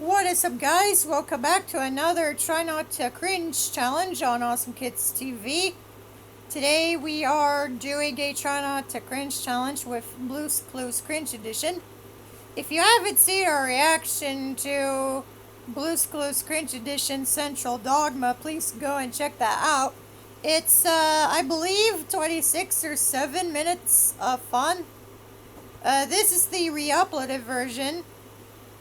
What is up, guys? Welcome back to another Try Not to Cringe challenge on Awesome Kids TV. Today we are doing a Try Not to Cringe challenge with Blue's Clues Cringe Edition. If you haven't seen our reaction to Blue's Clues Cringe Edition Central Dogma, please go and check that out. It's, I believe, 26 or 7 minutes of fun. This is the re-uploaded version.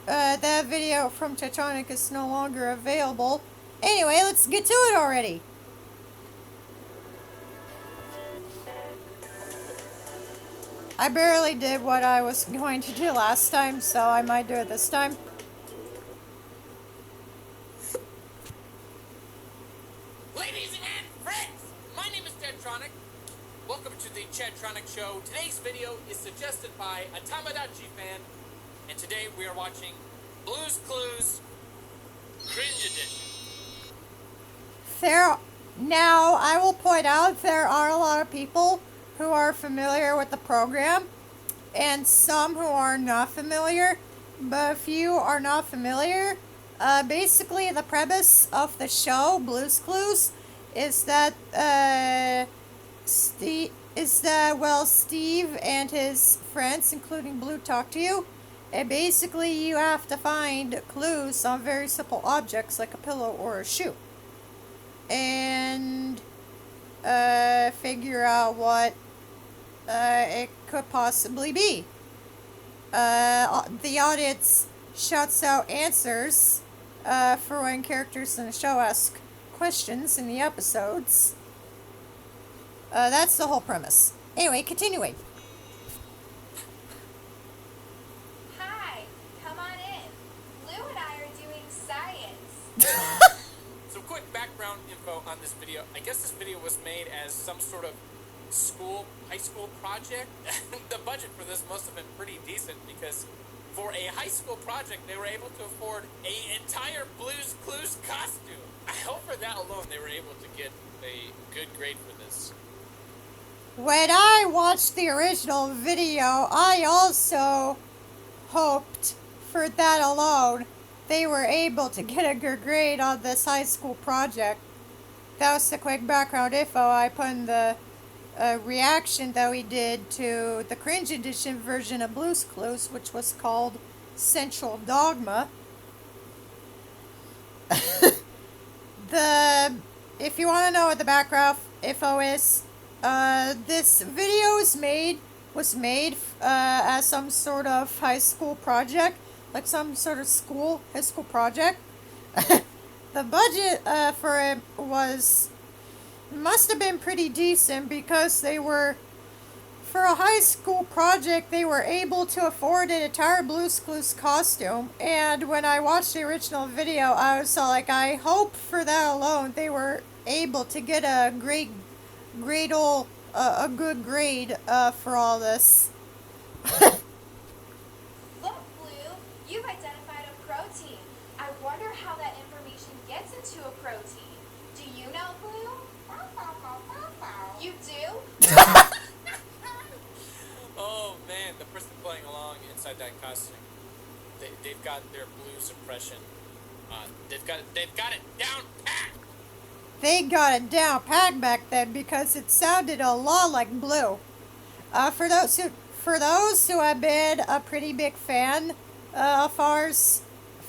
That video from Titanic is no longer available. Anyway, let's get to it already. I barely did what I was going to do last time, so I might do it this time. Ladies and friends, my name is Tedtronic. Welcome to the Tedtronic Show. Today's video is suggested by a Tamagotchi fan. And today we are watching Blue's Clues Cringe Edition. Now, I will point out there are a lot of people who are familiar with the program and some who are not familiar. But if you are not familiar, basically the premise of the show, Blue's Clues, is that Steve and his friends, including Blue, talk to you. And basically, you have to find clues on very simple objects like a pillow or a shoe. And figure out what it could possibly be. The audience shouts out answers for when characters in the show ask questions in the episodes. That's the whole premise. Anyway, continuing. Some quick background info on this video. I guess this video was made as some sort of high school project. The budget for this must have been pretty decent because for a high school project, they were able to afford an entire Blue's Clues costume. I hope for that alone they were able to get a good grade for this. When I watched the original video, I also hoped for that alone they were able to get a good grade on this high school project. That was the quick background info I put in the reaction that we did to the Cringe Edition version of Blue's Clues, which was called Central Dogma. If you want to know what the background info is, this video was made as some sort of high school project. Like some sort of high school project. The budget for it must have been pretty decent because for a high school project, they were able to afford an entire Blue's Clues costume. And when I watched the original video, I was like, I hope for that alone they were able to get a good grade for all this. You've identified a protein. I wonder how that information gets into a protein. Do you know, Blue? You do? Oh man, the person playing along inside that costume, they've got their Blues impression. They've got it down pat. They got it down pat back then because it sounded a lot like Blue. For those who have been a pretty big fan of ours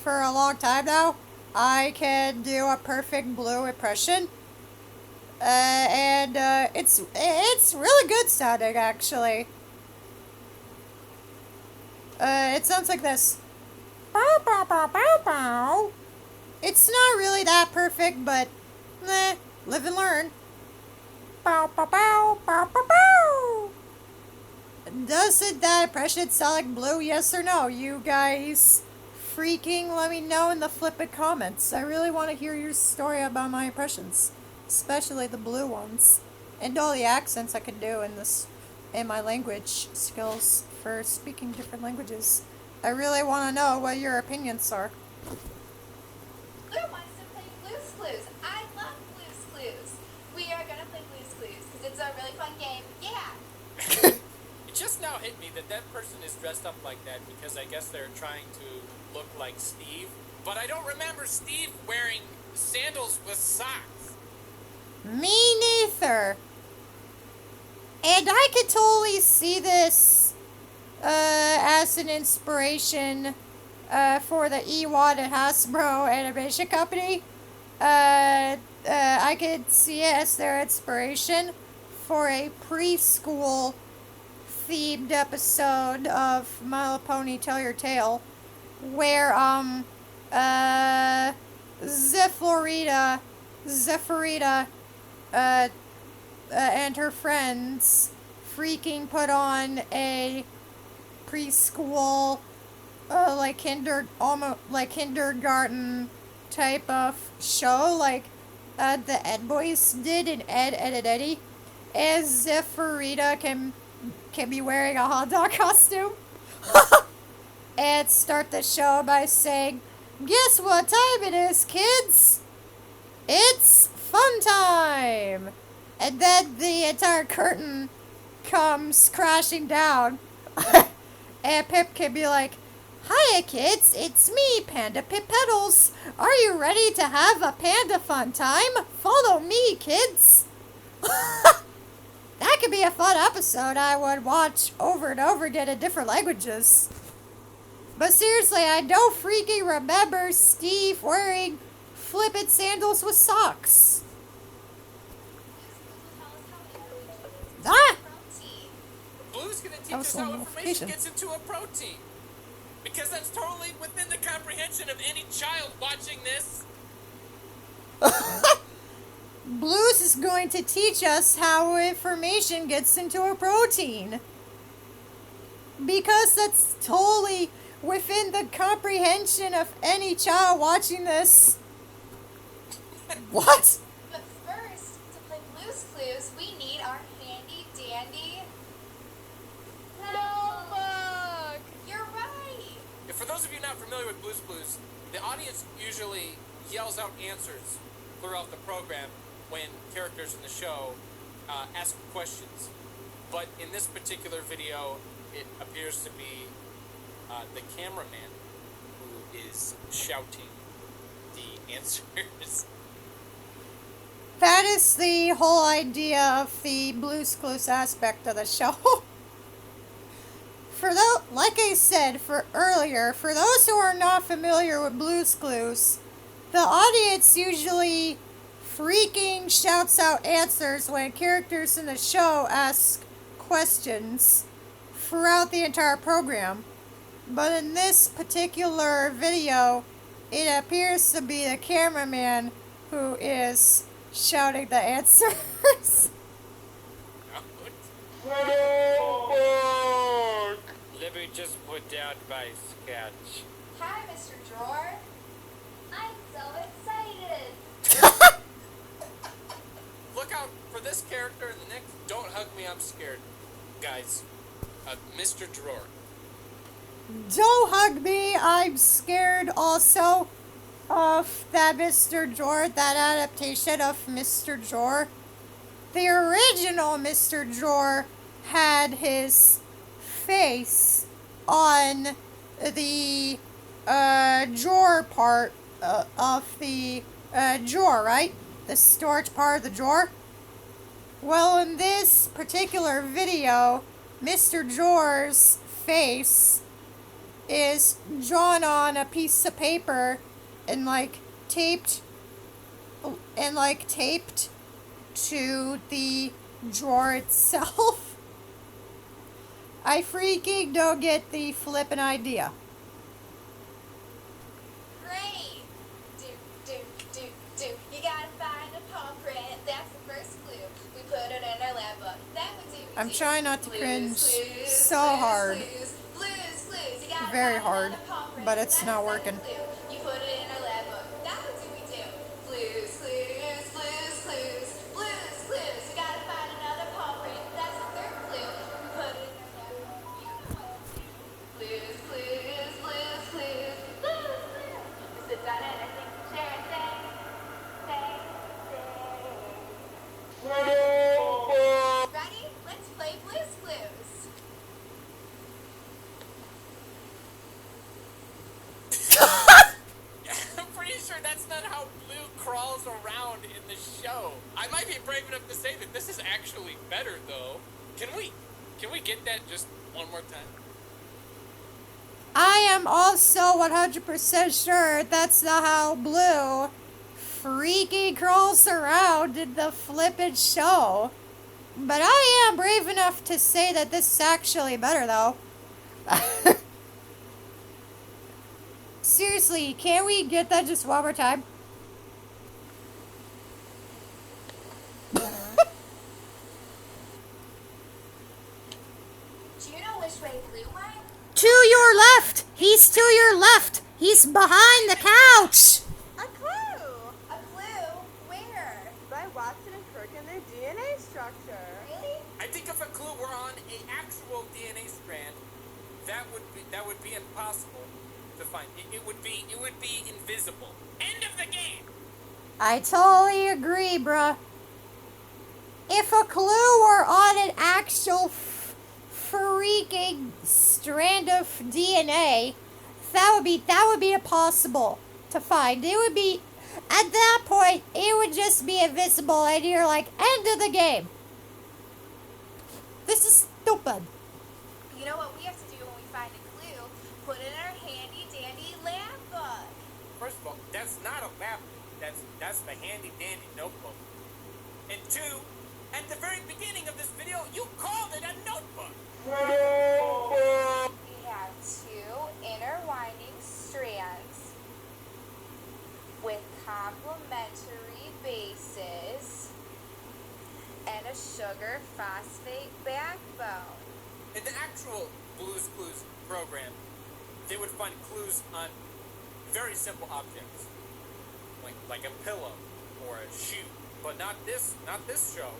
for a long time now, I can do a perfect Blue impression, and it's really good sounding actually. It sounds like this. Bow, bow, bow, bow, bow. It's not really that perfect, but live and learn. Bow, bow, bow, bow, bow, bow. Doesn't that impression sound like Blue, yes or no? You guys freaking let me know in the flippant comments. I really want to hear your story about my impressions, especially the Blue ones, and all the accents I could do in my language skills for speaking different languages. I really want to know what your opinions are. Blue wants to play Blue's Clues. I love Blue's Clues. We are going to play Blue's Clues because it's a really fun game. Yeah. It just now hit me that person is dressed up like that because I guess they're trying to look like Steve But I don't remember Steve wearing sandals with socks. Me neither. And I could totally see this as an inspiration for the Ewad and Hasbro animation company. I could see it as their inspiration for a preschool themed episode of My Little Pony Tell Your Tale, where Zephyrita and her friends freaking put on a preschool almost like kindergarten type of show, like the Ed Boys did in Ed, Ed, and Eddie, as Zephyrita can be wearing a hot dog costume. And start the show by saying, "Guess what time it is, kids? It's fun time!" And then the entire curtain comes crashing down. And Pip can be like, "Hiya, kids, it's me, Panda Pip Petals. Are you ready to have a panda fun time? Follow me, kids." That could be a fun episode I would watch over and over again in different languages. But seriously, I don't freaking remember Steve wearing flippin' sandals with socks. Ah! Blue's gonna teach us how information gets into a protein. Because that's totally within the comprehension of any child watching this. Blues is going to teach us how information gets into a protein. Because that's totally within the comprehension of any child watching this. What? But first, to play Blue's Clues, we need our handy dandy notebook. You're right. For those of you not familiar with Blue's Clues, the audience usually yells out answers throughout the program when characters in the show ask questions. But in this particular video, it appears to be the cameraman who is shouting the answers. That is the whole idea of the Blue's Clues aspect of the show. Like I said earlier, for those who are not familiar with Blue's Clues, the audience usually freaking shouts out answers when characters in the show ask questions throughout the entire program. But in this particular video, it appears to be the cameraman who is shouting the answers. Let me just put down my sketch. Hi, Mr. Drawer. I'm so excited. Look out for this character and the next. Don't hug me, I'm scared. Guys, Mr. Drawer. Don't hug me, I'm scared also of that Mr. Drawer, that adaptation of Mr. Drawer. The original Mr. Drawer had his face on the drawer part of the drawer, right? The storage part of the drawer. Well, in this particular video, Mr. Drawer's face is drawn on a piece of paper and taped to the drawer itself. I freaking don't get the flippin' idea. Great. Do. You gotta find a paw print. That's the first clue. We put it in our lab book. That would do. I'm trying not to cringe so Blues, hard. Clues. You gotta Very find hard, another paw print. but it's That's not the working. second clue. You put it in our lab book. That would do. Blues. You gotta find another paw print. That's the third clue. We put it in our lab book. Blues. Sit down and I think, share and say. Ready? Let's play Blues Clues. show. I might be brave enough to say that this is actually better, though. Can we get that just one more time? I am also 100% sure that's not how Blue freaky crawls around in the flippin' show. But I am brave enough to say that this is actually better, though. Seriously, can we get that just one more time? Do you know which way Blue went? To your left! He's to your left! He's behind the couch! A clue! A clue? Where? By Watson and Crick and their DNA structure. Really? I think if a clue were on an actual DNA strand, that would be impossible to find. It would be invisible. End of the game. I totally agree, bruh. If a clue were on an actual freaking strand of DNA, that would be impossible to find. It would be, at that point, it would just be invisible, and you're like, end of the game. This is stupid. You know what we have to do when we find a clue? Put it in our handy dandy lab book. First of all, that's not a lab book. That's the handy dandy notebook. And two, at the very beginning of this video, you called it a notebook. We have two intertwining strands with complementary bases and a sugar phosphate backbone. In the actual Blue's Clues program, they would find clues on very simple objects, like a pillow or a shoe. But not this show.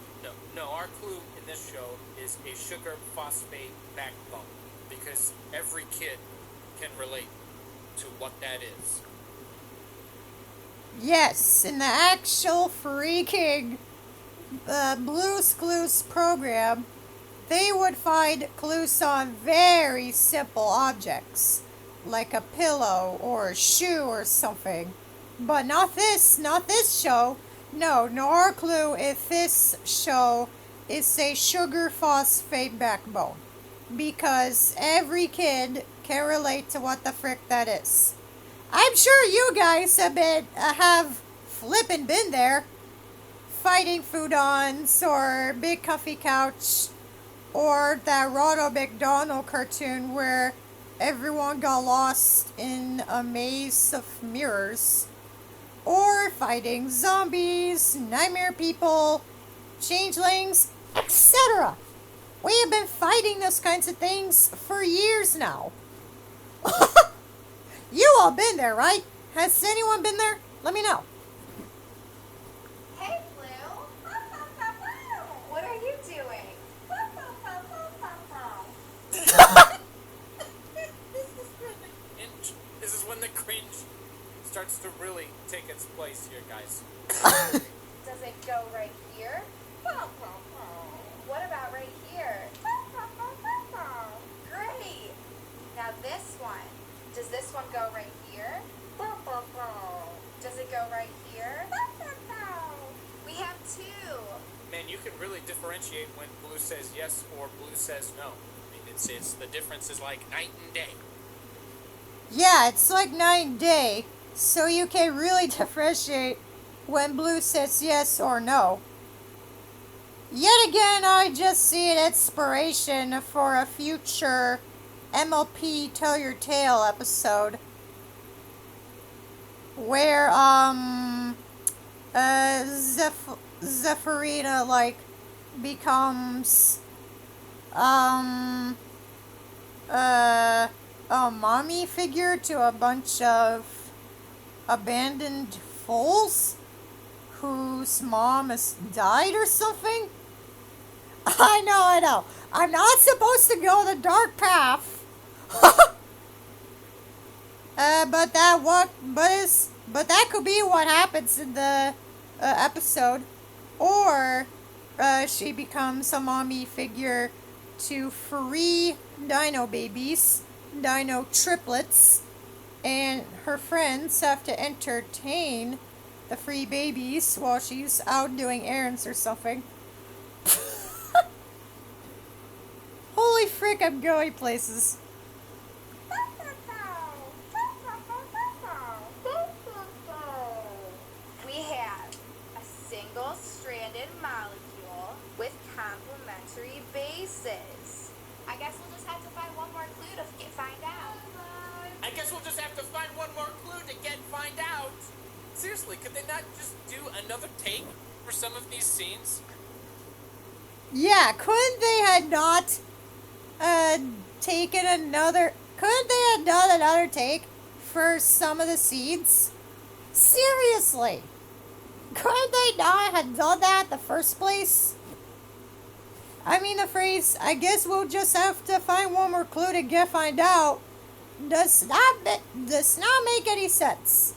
No, our clue in this show is a sugar phosphate backbone, because every kid can relate to what that is. Yes, in the actual freaking Blue's Clues program, they would find clues on very simple objects, like a pillow or a shoe or something. But not this show. No, nor clue if this show is a sugar phosphate backbone. Because every kid can relate to what the frick that is. I'm sure you guys have flippin' been there. Fighting foodons or Big Comfy Couch or that Ronald McDonald cartoon where everyone got lost in a maze of mirrors. Or fighting zombies, nightmare people, changelings, etc. We have been fighting those kinds of things for years now. You all been there, right? Has anyone been there? Let me know. Hey, Blue. What are you doing? This is when the cringe starts to really take its place here, guys. Does it go right here? What about right here? Great. Now this one. Does this one go right here? Does it go right here? We have two. Man, you can really differentiate when Blue says yes or Blue says no. I mean, it's the difference is like night and day. Yeah, it's like night and day, so you can really differentiate when Blue says yes or no. Yet again, I just see an inspiration for a future MLP Tell Your Tale episode where, Zephyrina, like, becomes, a mommy figure to a bunch of abandoned foals whose mom has died or something. I know. I'm not supposed to go the dark path. But that could be what happens in the episode, or she becomes a mommy figure to free dino babies, dino triplets, and her friends have to entertain the free babies while she's out doing errands or something. Holy frick, I'm going places. We have a single-stranded molecule with complementary bases. I guess we'll just have to find one more clue to find out. I guess we'll just have to find one more clue to find out. Seriously, could they not just do another take for some of these scenes? Yeah, couldn't they have not taken another... Couldn't they have done another take for some of the scenes? Seriously. Couldn't they not have done that in the first place? I mean, the phrase, I guess we'll just have to find one more clue to find out, does not make any sense.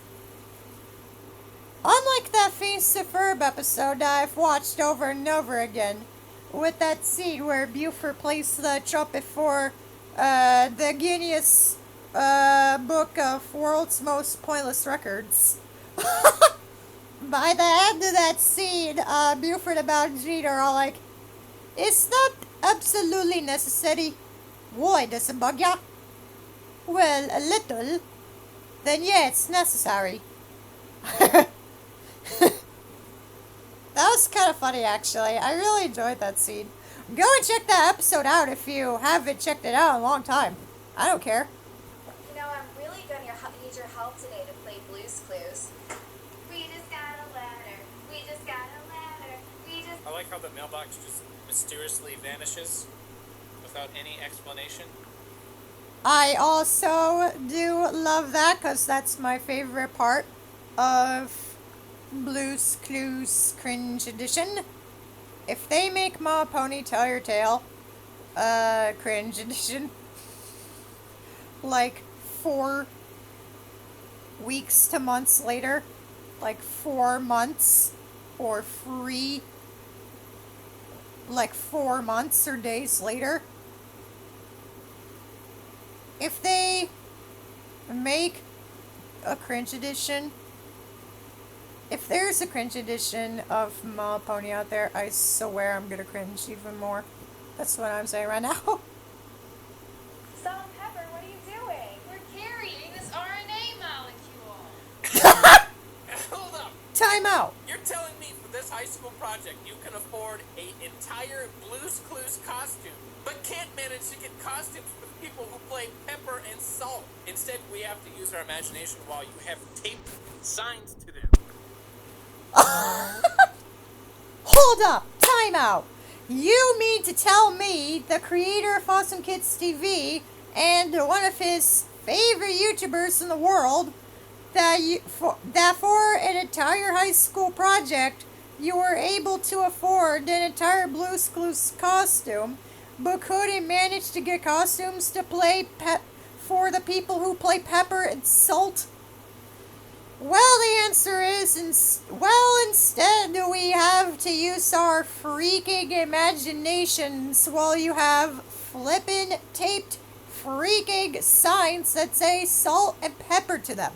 Unlike that Face the Ferb episode that I've watched over and over again, with that scene where Buford plays the trumpet for the Guinness Book of World's Most Pointless Records. By the end of that scene, Buford and Baljeet are all like, "It's not absolutely necessary. Why does it bug ya?" "Well, a little. Then yeah, it's necessary." That was kind of funny, actually. I really enjoyed that scene. Go and check that episode out if you haven't checked it out in a long time. I don't care. You know, I'm really gonna need your help today to play Blue's Clues. We just got a letter. We just got a letter. We just... I like how the mailbox just mysteriously vanishes without any explanation. I also do love that because that's my favorite part of Blue's Clues Cringe Edition. If they make Ma Pony Tell Your Tale Cringe Edition like 4 weeks to months later, like 4 months or 4 months or days later, if they make a cringe edition, if there's a cringe edition of My Pony out there, I swear I'm gonna cringe even more. That's what I'm saying right now. Salt and Pepper, what are you doing? We're carrying this RNA molecule. Hold up! Time out. You're telling me for this high school project you can afford an entire Blue's Clues costume, but can't manage to get costumes for the people who play Pepper and Salt. Instead, we have to use our imagination while you have taped signs to them. Hold up. Time out. You mean to tell me the creator of Awesome Kids TV and one of his favorite YouTubers in the world that for an entire high school project you were able to afford an entire Blue's Clues costume, but couldn't manage to get costumes to play for the people who play Pepper and Salt? Well, the answer is, instead we have to use our freaking imaginations while you have flippin' taped freaking signs that say Salt and Pepper to them.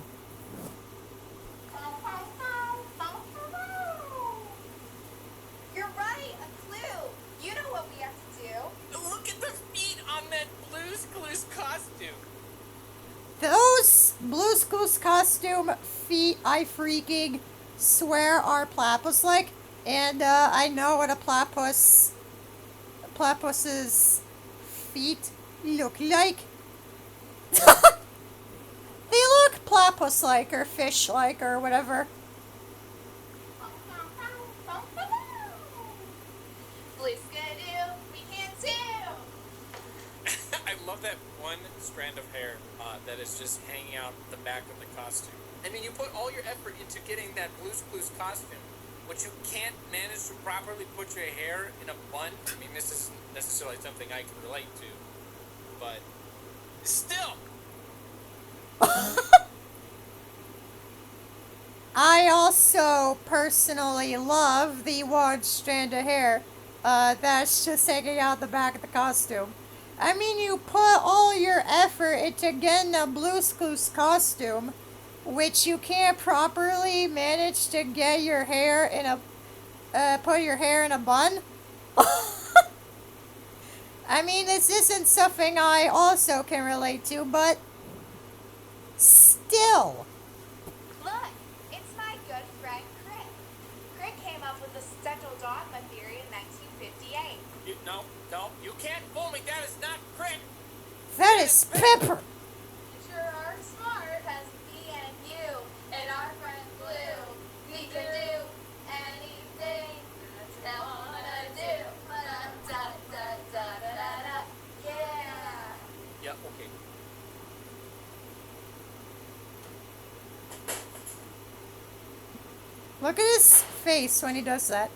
You're right, a clue. You know what we have to do. Look at the feet on that Blue's Clues costume. Those Blue's Clues costume feet, I freaking swear are platypus-like, and I know what a platypus's feet look like. They look platypus-like or fish-like or whatever. Blue's gonna do. We can too. I love that one strand of hair that is just hanging out the back of the costume. I mean, you put all your effort into getting that Blue's Clues costume, but you can't manage to properly put your hair in a bun. I mean, this isn't necessarily something I can relate to, but still. I also personally love the one strand of hair that's just hanging out the back of the costume. I mean, you put all your effort into getting a Blue's Clues costume, which you can't properly manage to get your hair in a put your hair in a bun. I mean, this isn't something I also can relate to, but still. Look, it's my good friend Crick. Crick came up with the central dogma theory in 1958. No, you can't fool me. That is not Crick. That is Pepper. You sure are smart. Because me and you and our friend Blue, we could do anything that I wanna do. Da-da-da-da-da-da-da. Yeah. Yeah, okay. Look at his face when he does that.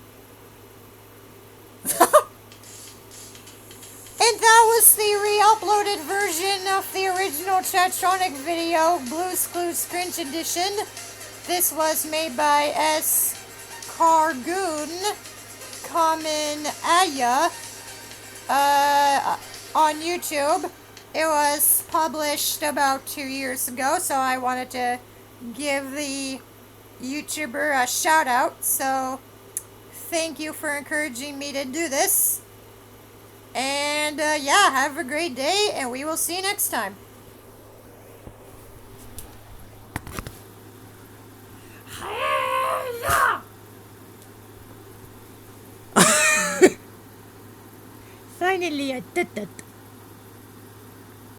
And that was the re-uploaded version of the original Chatronic video, Blue's Clues Cringe Edition. This was made by S. Cargoon Common Aya on YouTube. It was published about 2 years ago, so I wanted to give the YouTuber a shout out. So thank you for encouraging me to do this. And yeah, have a great day, and we will see you next time. Finally, I did that.